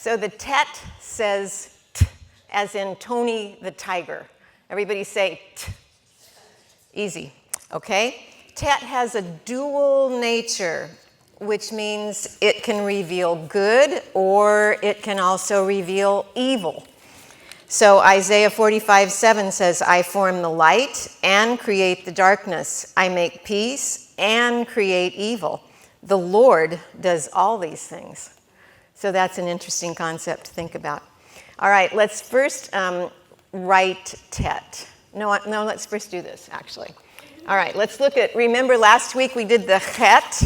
So the tet says t, as in Tony the Tiger. Everybody say t. Easy, okay? Tet has a dual nature, which means it can reveal good or it can also reveal evil. So Isaiah 45:7 says, I form the light and create the darkness. I make peace and create evil. The Lord does all these things. So that's an interesting concept to think about. All right, let's first write tet. No, let's first do this, actually. All right, let's look at, remember last week we did the het,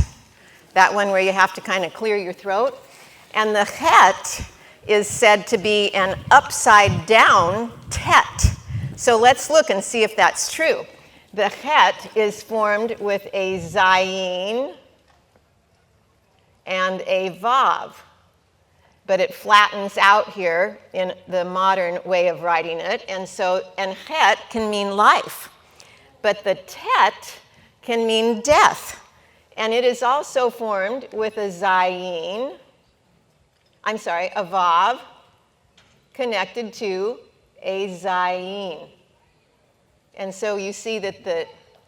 that one where you have to kind of clear your throat. And the het is said to be an upside down tet. So let's look and see if that's true. The het is formed with a zayin and a vav, but it flattens out here in the modern way of writing it. And het can mean life, but the tet can mean death. And it is also formed with a vav connected to a zayin. And so you see that the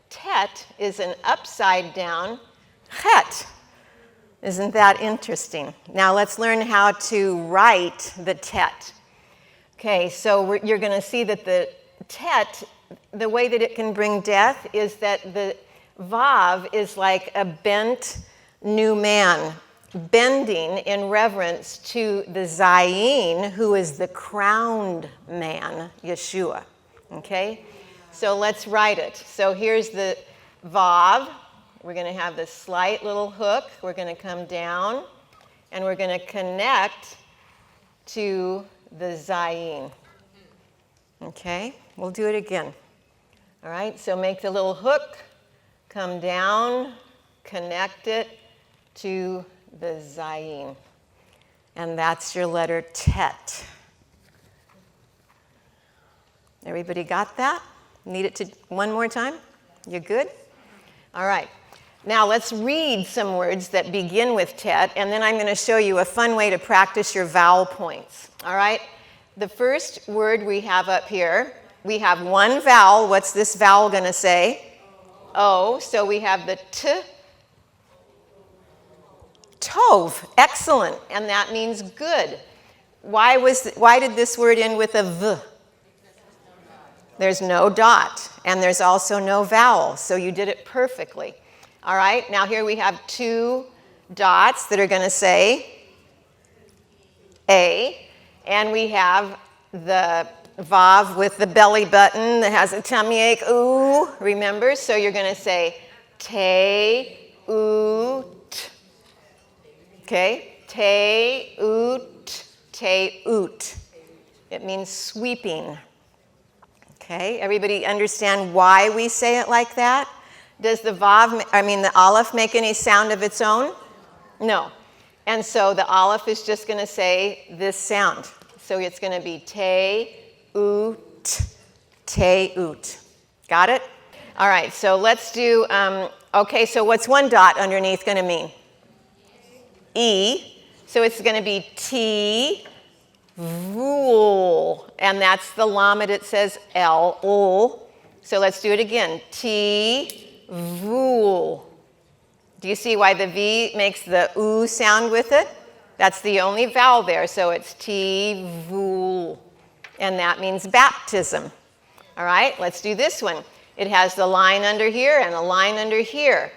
tet is an upside down het. Isn't that interesting? Now let's learn how to write the tet. Okay, so you're going to see that the tet, the way that it can bring death is that the vav is like a bent new man, bending in reverence to the zayin, who is the crowned man, Yeshua. Okay? So let's write it. So here's the vav. We're going to have this slight little hook. We're going to come down, and we're going to connect to the zayin. Okay? We'll do it again. All right? So make the little hook, come down, connect it to the zayin. And that's your letter tet. Everybody got that? Need it to one more time? You good? All right. Now let's read some words that begin with tet, and then I'm going to show you a fun way to practice your vowel points. All right? The first word we have up here, we have one vowel. What's this vowel going to say? O. So we have the t. Tov. Excellent. And that means good. Why did this word end with a v? There's no dot, and there's also no vowel, so you did it perfectly. All right, now here we have two dots that are going to say A, and we have the vav with the belly button that has a tummy ache, ooh, remember? So you're going to say te, oot. Okay, te, oot, te, oot. It means sweeping. Okay, everybody understand why we say it like that? Does the aleph make any sound of its own? No. And so the aleph is just going to say this sound. So it's going to be te, oot, te, oot. Got it? All right, so let's do, okay, so what's one dot underneath going to mean? E. So it's going to be T, vul, and that's the lamed. It says L, ul. So let's do it again. T, vul. Do you see why the V makes the oo sound with it? That's the only vowel there, so it's T, vul. And that means baptism. All right, let's do this one. It has the line under here and a line under here.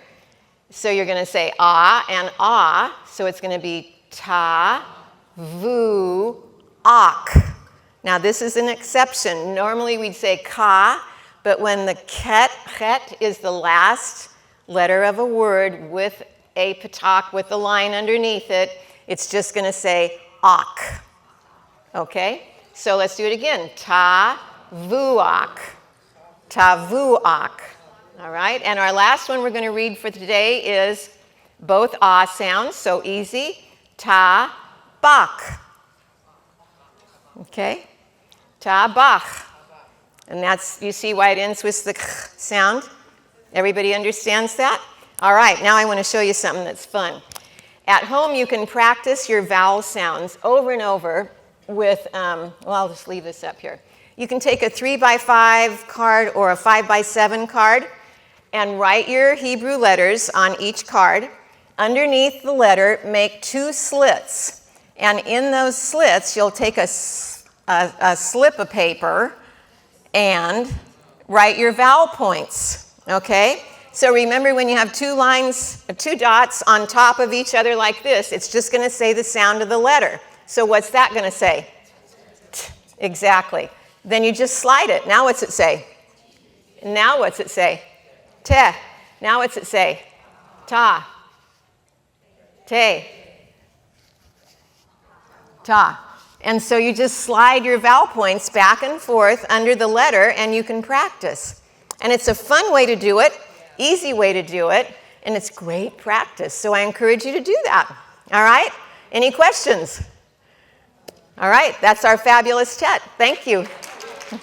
So you're going to say ah and ah, so it's going to be ta, vu, ak. Now this is an exception. Normally we'd say ka, but when the chet is the last letter of a word with a patak with the line underneath it, it's just going to say ak. Okay? So let's do it again. Ta, vuak. Ta, vuak. All right? And our last one we're going to read for today is both ah sounds, so easy. Ta, bak. Okay? Ta, bach. And that's, you see why it ends with the k sound? Everybody understands that? All right, now I want to show you something that's fun. At home, you can practice your vowel sounds over and over with, well, I'll just leave this up here. You can take a 3x5 card or a 5x7 card and write your Hebrew letters on each card. Underneath the letter, make 2 slits. And in those slits, you'll take a slip of paper and write your vowel points, okay? So remember, when you have 2 lines, 2 dots on top of each other like this, it's just going to say the sound of the letter. So what's that going to say? T. Exactly. Then you just slide it. Now what's it say? Now what's it say? Te. Now what's it say? Ta. Te. Ta. And so you just slide your vowel points back and forth under the letter, and you can practice. And it's a fun way to do it, easy way to do it, and it's great practice. So I encourage you to do that. All right? Any questions? All right, that's our fabulous chat. Thank you.